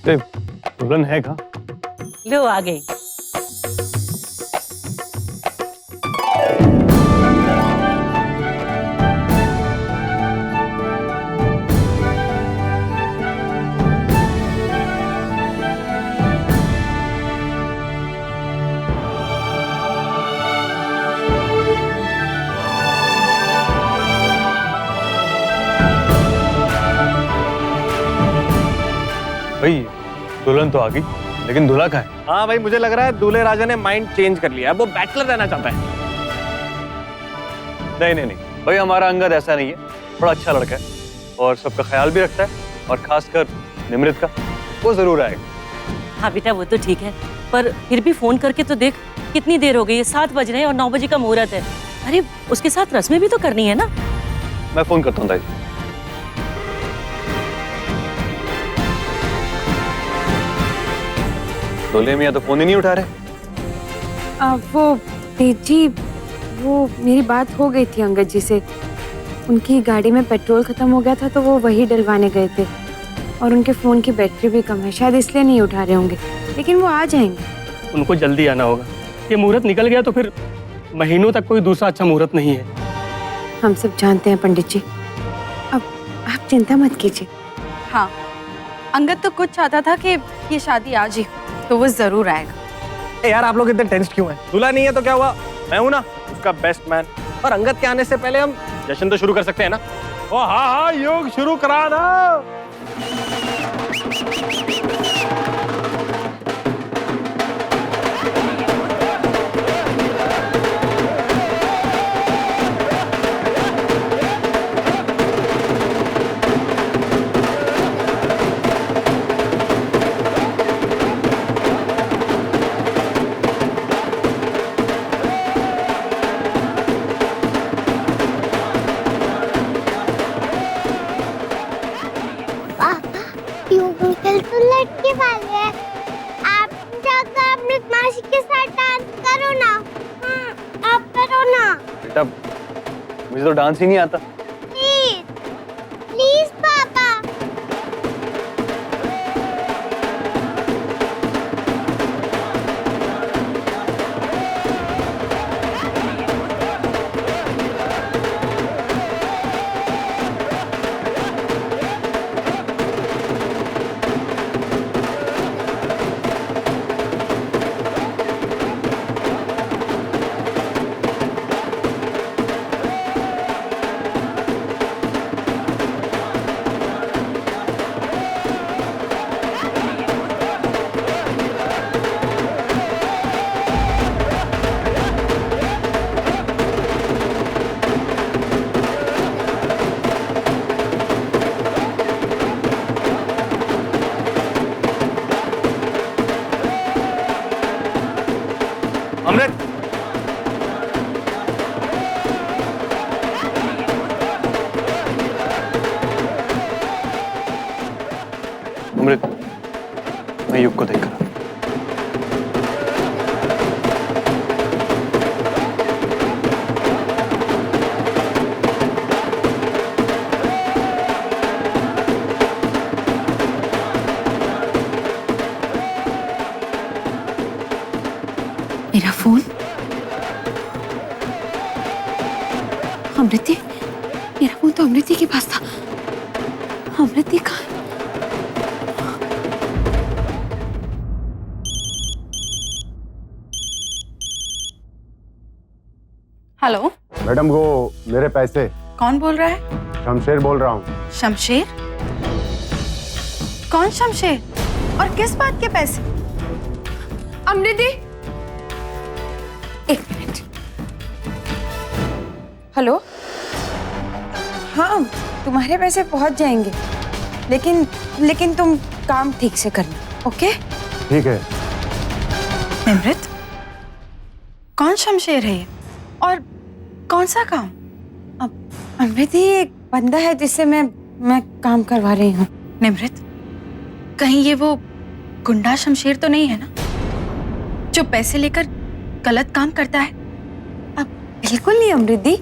दुल्हन है कहाँ? लो आ गई। भाई दुल्हन तो आ गई, लेकिन दूल्हा कहाँ है? हाँ भाई, मुझे लग रहा है दूल्हे राजा ने माइंड चेंज कर लिया है, वो बैचलर रहना चाहता है। नहीं भाई, हमारा अंगद ऐसा नहीं है, बड़ा अच्छा लड़का है और सबका ख्याल भी रखता है, और खासकर निमृत का, वो जरूर आएगा। हाँ बेटा वो तो ठीक है, पर फिर भी फोन करके तो देख, कितनी देर हो गई है, 7 बज रहे हैं और 9 बजे का मुहूर्त है। अरे उसके साथ रस्में भी तो करनी है ना। मैं फोन करता हूँ दादी। दूल्हे मियाँ तो फोन ही नहीं उठा रहे। वो तेज जी, वो मेरी बात हो गई थी अंगद जी से। उनकी गाड़ी में पेट्रोल खत्म हो गया था तो वो वही डलवाने गए थे, और उनके फोन की बैटरी भी कम है, शायद इसलिए नहीं उठा रहे होंगे, लेकिन वो आ जाएंगे। उनको जल्दी आना होगा, ये मुहूर्त निकल गया तो फिर महीनों तक कोई दूसरा अच्छा मुहूर्त नहीं है। हम सब जानते हैं पंडित जी, अब आप चिंता मत कीजिए। हाँ, अंगद तो कुछ चाहता था कि ये शादी आज ही, तो वो जरूर आएगा। यार आप लोग इतने टेंस क्यों हैं? दूल्हा नहीं है तो क्या हुआ, मैं हूं ना उसका बेस्ट मैन। और अंगद के आने से पहले हम जश्न तो शुरू कर सकते हैं ना। ओ हाँ, योग शुरू करा दो। तो लड़के वाले हैं। आप जाकर अपनी मासी के साथ डांस करो ना। आप करो ना। बेटा मुझे तो डांस ही नहीं आता। प्लीज प्लीज पापा। अमृत, अमृत, मैं युग को देख रहा। मेरा फोन, अमृति, मेरा फोन तो अमृति के पास था। अमृति कहाँ है? हेलो मैडम, वो मेरे पैसे। कौन बोल रहा है? शमशेर बोल रहा हूँ। शमशेर? कौन शमशेर और किस बात के पैसे? अमृति, एक मिनट। हेलो, हाँ तुम्हारे पैसे पहुंच जाएंगे, लेकिन तुम काम ठीक से करना, ओके? ठीक है। निमृत, कौन शमशेर है ये और कौन सा काम? अब अमृति, एक बंदा है जिससे मैं काम करवा रही हूँ। निमृत, कहीं ये वो गुंडा शमशेर तो नहीं है ना, जो पैसे लेकर गलत काम करता है? अब बिल्कुल नहीं अमृति,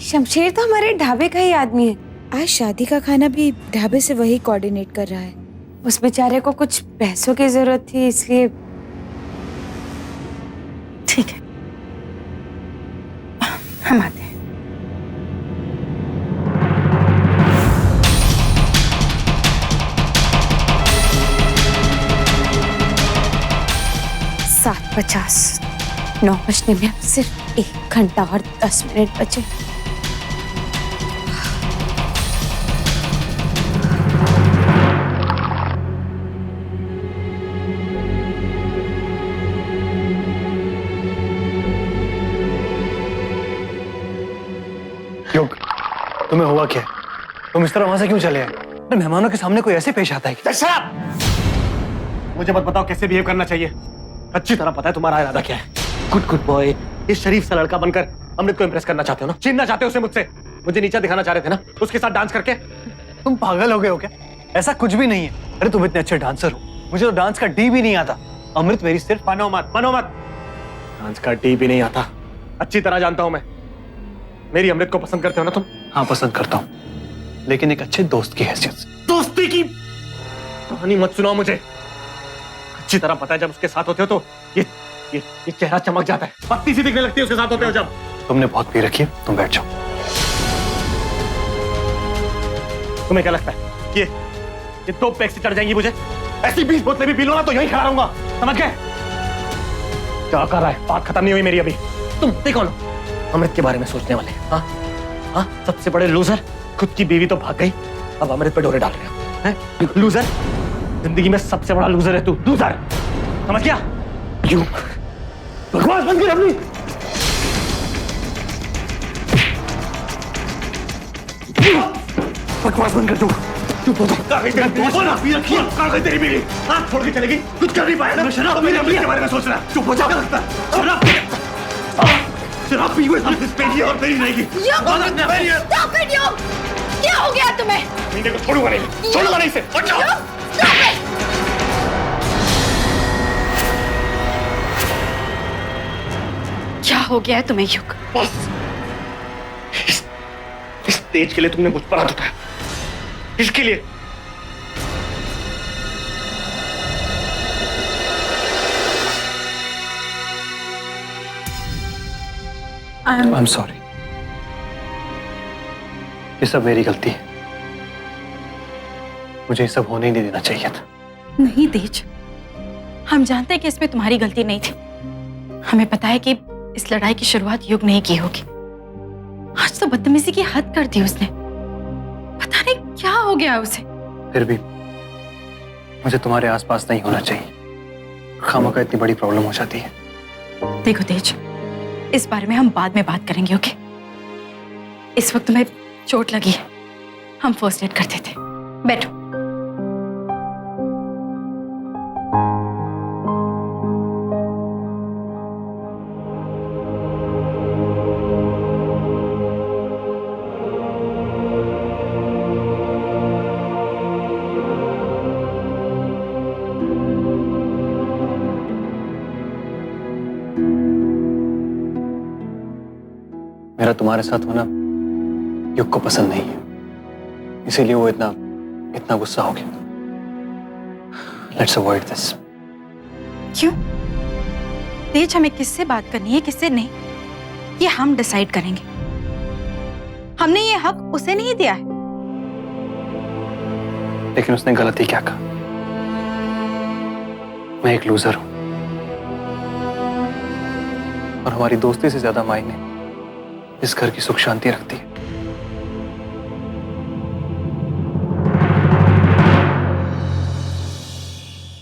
शमशेर तो हमारे ढाबे का ही आदमी है। आज शादी का खाना भी ढाबे से वही कोऑर्डिनेट कर रहा है, उस बेचारे को कुछ पैसों की जरूरत थी, इसलिए। ठीक है, हम आते हैं। सात 50, 9 बजने में अब सिर्फ 1 घंटा और 10 मिनट बचे। युग, तुम्हें हुआ क्या? तुम इस तरह वहां से क्यों चले आए? अपने मेहमानों के सामने कोई ऐसे पेश आता है कि... शराब! मुझे मत बताओ कैसे बिहेव करना चाहिए। अच्छी तरह पता है तुम्हारा इरादा क्या है। गुड गुड बॉय, इस शरीफ सा लड़का बनकर अमृत को इंप्रेस करना चाहते हो ना? छीनना चाहते हो उसे मुझसे? मुझे नीचा दिखाना चाह रहे थे ना उसके साथ डांस करके? तुम पागल हो गए हो क्या? ऐसा कुछ भी नहीं है। अरे तुम इतने अच्छे डांसर हो, मुझे तो डांस का डी भी नहीं आता। अमृत मेरी सिर्फ... मानो मत। डांस का डी भी नहीं आता, अच्छी तरह जानता हूं मैं। मेरी अमृत को पसंद करते हो ना तुम? हाँ, पसंद करता हूँ, लेकिन एक अच्छे दोस्त की हैसियत से। दोस्ती की कहानी मत सुनाओ मुझे। अच्छी तरह पता है जब उसके साथ होते हो तो ये चेहरा चमक जाता है, पत्ती सी दिखने लगती है उसके साथ होते हो जब। तुमने बहुत पी रखी है, तुम बैठ जाओ। तुम्हें क्या लगता है ये 2 पैक से चढ़ जाएंगी मुझे? ऐसी 20 बोतलें भी पी लो ना तो यहीं खड़ा रहूंगा, समझ गए? क्या कर रहा है? बात खत्म नहीं हुई मेरी अभी। तुम देखो ना, अमृत के बारे में सोचने वाले। हाँ, सबसे बड़े लूजर। खुद की बीवी तो भाग गई, अब अमृत पे डोरे डाल रहे हो। लूजर, जिंदगी में सबसे बड़ा लूजर है तू, लूजर, समझ गया? यू बकवास बंद कर अपनी। बकवास बंद कर तू। चुप हो जा। कहाँ गई तेरी बीवी? हाथ छोड़ के चलेगी? कुछ कर नहीं पाया ना? शराब मेरी अमृत के बारे में सोच रहा है। चुप हो जा। शराब पी हुए पेटी और मेरी रहेगी। क्या हो गया तुम्हें? मींडे को छोड़ूंगा नहीं इसे। हट जाओ। क्या हो गया है तुम्हें युग? बस इस तेज के लिए तुमने मुझ पर हाथ उठाया, इसके लिए। I'm sorry. ये सब मेरी गलती है, मुझे ये सब होने ही नहीं देना चाहिए था। नहीं तेज, हम जानते हैं कि इसमें तुम्हारी गलती नहीं थी। हमें पता है कि इस लड़ाई की शुरुआत युग नहीं की होगी। आज तो बदतमीजी की हद कर दी उसने। पता नहीं क्या हो गया उसे। फिर भी मुझे तुम्हारे आसपास नहीं होना चाहिए, खामखा इतनी बड़ी प्रॉब्लम हो जाती है। देखो तेज, इस बारे में हम बाद में बात करेंगे, ओके? इस वक्त तुम्हें चोट लगी है, हम फर्स्ट एड करते थे। बैठो। मेरा तुम्हारे साथ होना युग को पसंद नहीं है, इसीलिए वो इतना गुस्सा हो गया। Let's avoid this. क्यों तेज, हमें किससे बात करनी है किससे नहीं, ये हम डिसाइड करेंगे। हमने ये हक उसे नहीं दिया है। लेकिन उसने गलती क्या कहा? मैं एक लूजर हूं और हमारी दोस्ती से ज्यादा मायने इस घर की सुख शांति रखती है।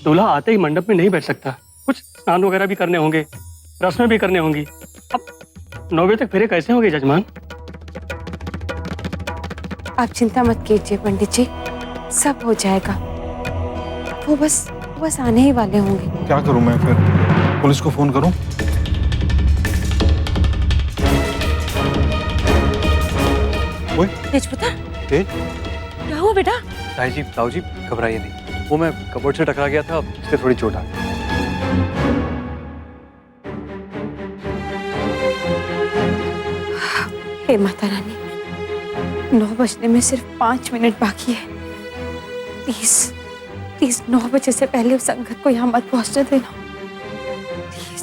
दूल्हा आते ही मंडप में नहीं बैठ सकता, कुछ स्नान वगैरह भी करने होंगे, रस्में भी करने होंगी। अब 9 बजे तक फेरे कैसे होंगे जजमान? आप चिंता मत कीजिए पंडित जी, सब हो जाएगा। वो बस आने ही वाले होंगे। क्या करूं मैं फिर? पुलिस को फोन करूं? तेज पुत्र, तेज? क्या हुआ बेटा? ताऊ जी घबराइए नहीं, वो मैं कपबोर्ड से टकरा गया था, इसलिए थोड़ी चोट आ गई। हे माता रानी, 9 बजने में सिर्फ 5 मिनट बाकी है। प्लीज प्लीज 9 बजे से पहले उस संगत को यहाँ मत पहुंचने देना प्लीज।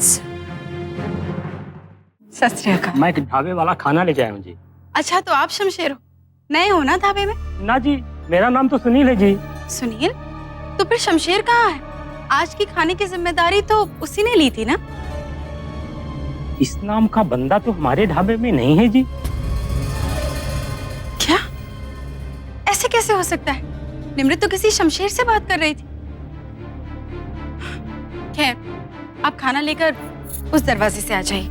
सत श्री अकाल। मैं एक ढाबे वाला खाना लेके आया हूँ जी। अच्छा, तो आप शमशेर हो, नए हो ना ढाबे में? ना जी, मेरा नाम तो सुनील है जी। सुनील? तो फिर शमशेर कहाँ है? आज की खाने की जिम्मेदारी तो उसी ने ली थी ना? इस नाम का बंदा तो हमारे ढाबे में नहीं है जी। क्या? ऐसे कैसे हो सकता है? निमृत तो किसी शमशेर से बात कर रही थी। खैर, आप खाना लेकर उस दरवाजे से आ जाइए।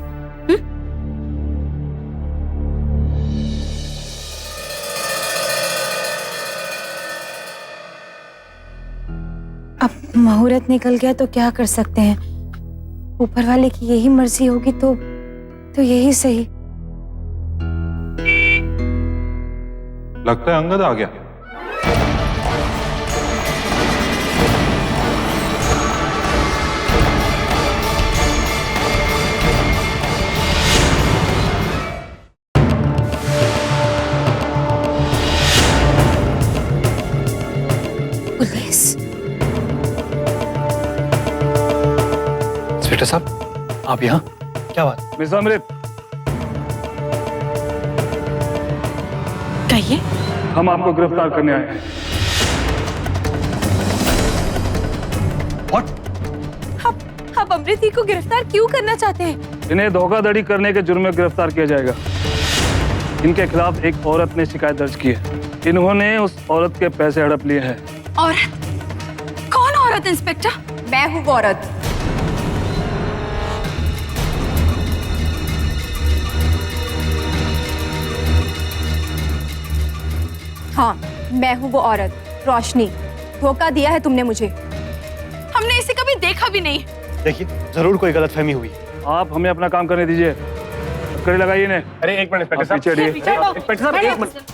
अब मुहूर्त निकल गया तो क्या कर सकते हैं, ऊपर वाले की यही मर्जी होगी तो यही सही। लगता है अंगद आ गया। पुलिस? इंस्पेक्टर साहब, आप यहाँ? क्या बात? मिस अमृत, कहिए। हम आपको गिरफ्तार करने आए हैं। आप अमृति को गिरफ्तार क्यों करना चाहते हैं? इन्हें धोखाधड़ी करने के जुर्म में गिरफ्तार किया जाएगा। इनके खिलाफ एक औरत ने शिकायत दर्ज की है। इन्होंने उस औरत के पैसे हड़प लिए हैं। औरत? कौन औरत इंस्पेक्टर? मैं हूँ वो औरत। हाँ, मैं हूँ वो औरत, रोशनी। धोखा दिया है तुमने मुझे। हमने इसे कभी देखा भी नहीं। देखिए, जरूर कोई गलतफहमी हुई। आप हमें अपना काम करने दीजिए। कड़ी लगाइए इन्हें। अरे एक मिनट इंस्पेक्टर साहब, पीछे हटिए। इंस्पेक्टर साहब एक मिनट।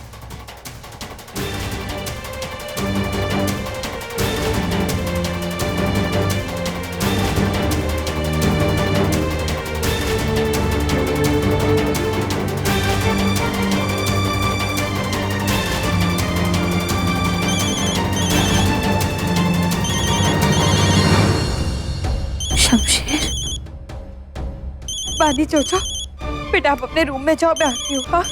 शमशेर? बानी चोचो, बेटा आप अपने रूम में जाओ, मैं आती हूँ। हाँ?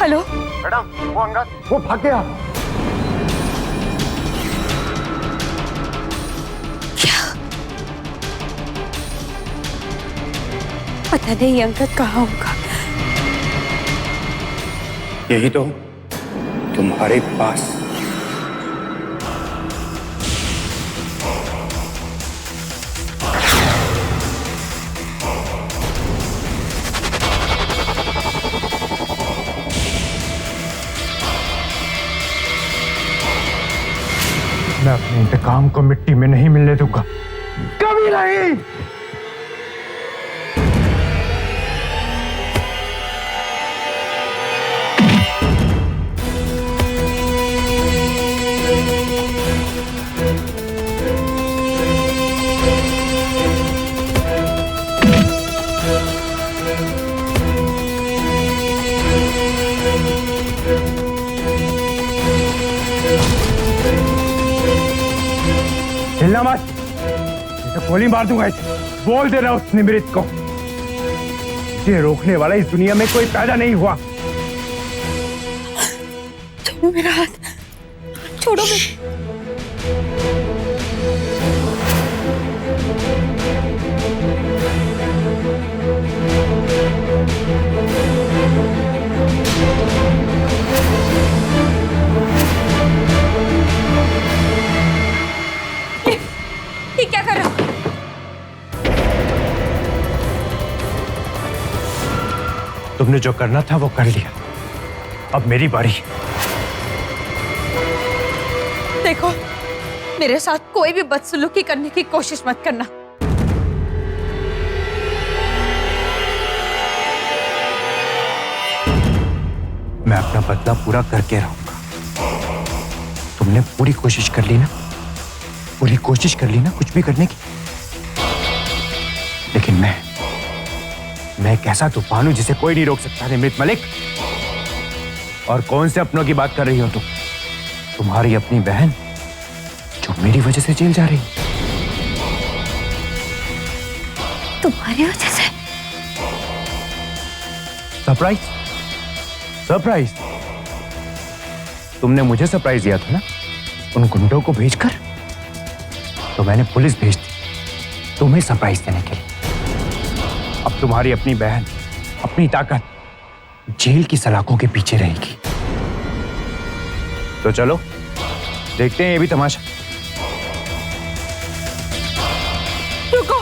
हेलो मैडम, वो अंगद वो भाग गया। पता नहीं अंगद कहाँ होगा। यही तो तुम्हारे पास। मैं अपने इंतकाम को मिट्टी में नहीं मिलने दूंगा, कभी नहीं। हिलना मत, नहीं तो गोली मार दूंगा इसे। बोल दे रहा उस निमृत को, मुझे रोकने वाला इस दुनिया में कोई पैदा नहीं हुआ। छोड़ो मेरा हाथ, छोड़ो मेरा। ये क्या कर रहा? तुमने जो करना था वो कर लिया, अब मेरी बारी। देखो, मेरे साथ कोई भी बदसलूकी करने की कोशिश मत करना। मैं अपना बदला पूरा करके रहूंगा। तुमने पूरी कोशिश कर ली ना, पूरी कोशिश कर ली ना कुछ भी करने की, लेकिन मैं कैसा तूफान हूं जिसे कोई नहीं रोक सकता निमृत मलिक। और कौन से अपनों की बात कर रही हो तुम? तुम्हारी अपनी बहन जो मेरी वजह से जेल जा रही। तुम्हारी वजह से? सरप्राइज? सरप्राइज? तुमने मुझे सरप्राइज दिया था ना उन गुंडों को भेजकर, तो मैंने पुलिस भेज दी तुम्हें सरप्राइज देने के लिए। अब तुम्हारी अपनी बहन, अपनी ताकत जेल की सलाखों के पीछे रहेगी। तो चलो देखते हैं ये भी तमाशा। रुको,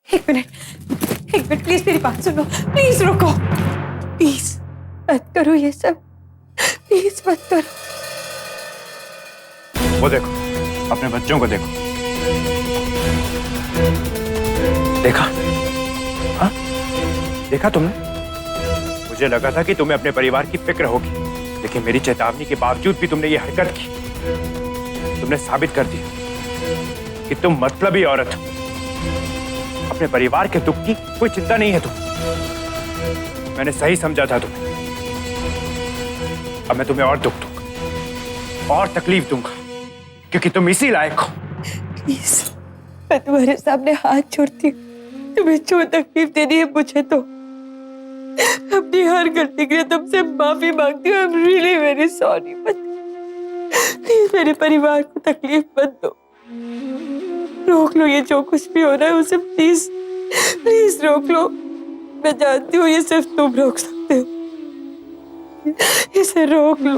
एक मिनट प्लीज मेरी बात सुनो। प्लीज रुको, प्लीज मत करो ये सब, प्लीज मत करो। वो देखो, अपने बच्चों को देखो। देखा? हाँ? देखा तुमने? मुझे लगा था कि तुम्हें अपने परिवार की फिक्र होगी, लेकिन मेरी चेतावनी के बावजूद भी तुमने ये हरकत की। तुमने साबित कर दिया कि तुम मतलबी औरत हो। अपने परिवार के दुख की कोई चिंता नहीं है तुम्हें। मैंने सही समझा था तुम्हें। अब मैं तुम्हें और दुख दूंगा और तकलीफ दूंगा, क्योंकि तुम इसी लायक हो। प्लीज मैं तुम्हारे सामने हाथ जोड़ती हूँ, तुम्हें जो तकलीफ देनी है मुझे तो। अपनी हर गलती के लिए तुमसे माफी मांगती हूँ। I am really very sorry. Please मेरे परिवार को तकलीफ मत दो। रोक लो ये जो कुछ भी हो रहा है उसे, प्लीज प्लीज रोक लो। मैं जानती हूँ ये सिर्फ तुम रोक सकते हो। इसे रोक लो।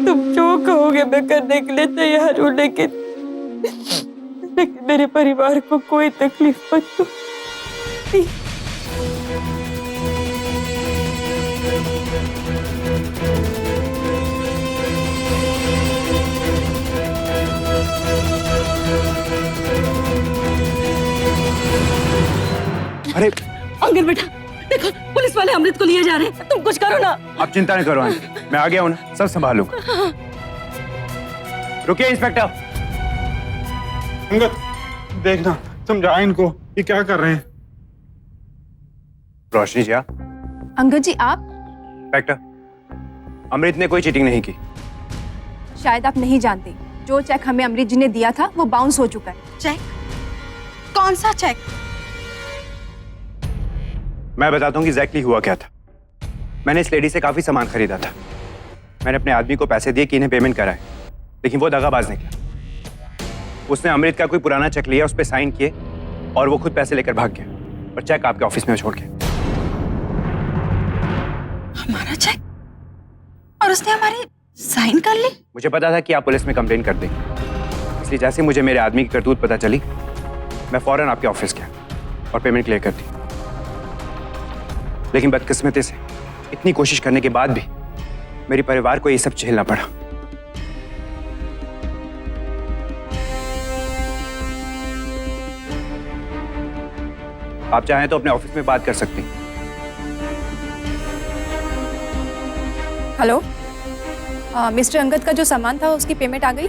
तुम जो कहोगे मैं करने के लिए तैयार हूँ, लेकिन मेरे परिवार को कोई तकलीफ मत दो। अरे अंगद बेटा देखो, पुलिस वाले अमृत को लिए जा रहे हैं, तुम कुछ करो ना। आप चिंता नहीं करो आंटी, मैं आ गया हूं ना, सब संभालूंगा। रुकिए इंस्पेक्टर। अंगद देखना, समझा इनको, ये क्या कर रहे हैं? रोशनी जी आप? अंगद जी आप? इंस्पेक्टर, अमृत ने कोई चीटिंग नहीं की। शायद आप नहीं जानते, जो चेक हमें अमृत जी ने दिया था वो बाउंस हो चुका है। चेक? कौन सा चेक? मैं बताता हूँ कि एग्जैक्टली हुआ क्या था। मैंने इस लेडी से काफी सामान खरीदा था। मैंने अपने आदमी को पैसे दिए कि इन्हें पेमेंट कराए, लेकिन वो दगाबाज निकला। उसने अमृत का कोई पुराना चेक लिया, उस पर साइन किए और वो खुद पैसे लेकर भाग गया और चेक आपके ऑफिस में छोड़ गया। हमारा चेक? और उसने हमारी साइन कर ली? मुझे पता था कि आप पुलिस में कंप्लेन कर देंगे, इसलिए जैसे मुझे मेरे आदमी की करतूत पता चली, मैं फौरन आपके ऑफिस गया और पेमेंट क्लियर कर दी। लेकिन बदकिस्मती से इतनी कोशिश करने के बाद भी मेरे परिवार को ये सब झेलना पड़ा। आप चाहें तो अपने ऑफिस में बात कर सकते हैं। हेलो, मिस्टर अंगद का जो सामान था उसकी पेमेंट आ गई?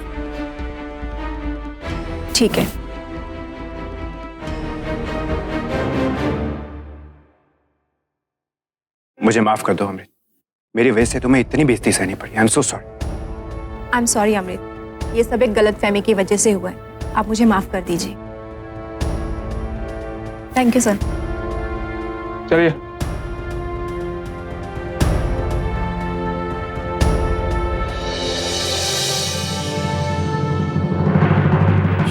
ठीक है। मुझे माफ कर दो अमृत, मेरी वजह से तुम्हें इतनी बेइज्जती सहनी पड़ी। I am so sorry. I am sorry Amrit, ये सब एक गलतफहमी की वजह से हुआ है। आप मुझे माफ कर दीजिए। Thank you sir. चलिए।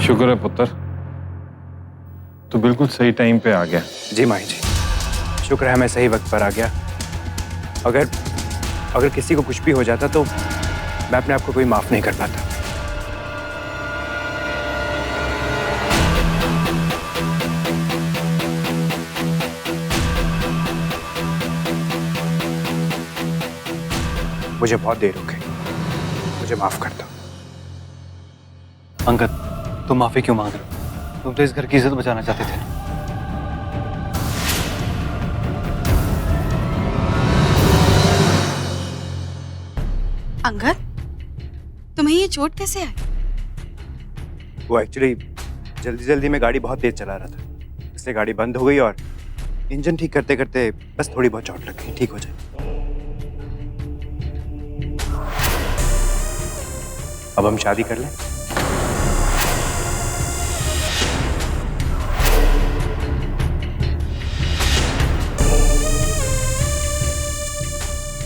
शुक्र है पुत्र, तू बिल्कुल सही टाइम पे आ गया। जी माही जी, शुक्र है मैं सही वक्त पर आ गया। अगर किसी को कुछ भी हो जाता तो मैं अपने आप को कोई माफ नहीं कर पाता। मुझे बहुत देर हो गई, मुझे माफ कर दो। अंगद, तुम माफी क्यों मांग रहे हो? तुम तो इस घर की इज्जत बचाना चाहते थे। अंगद, तुम्हें ये चोट कैसे आई? वो एक्चुअली जल्दी जल्दी में गाड़ी बहुत तेज चला रहा था, इसलिए गाड़ी बंद हो गई और इंजन ठीक करते करते बस थोड़ी बहुत चोट लग गई। ठीक हो जाए। अब हम शादी कर लें?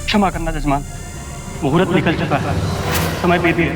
क्षमा करना जजमान, मुहूर्त निकल चुका है, समय बीत गया।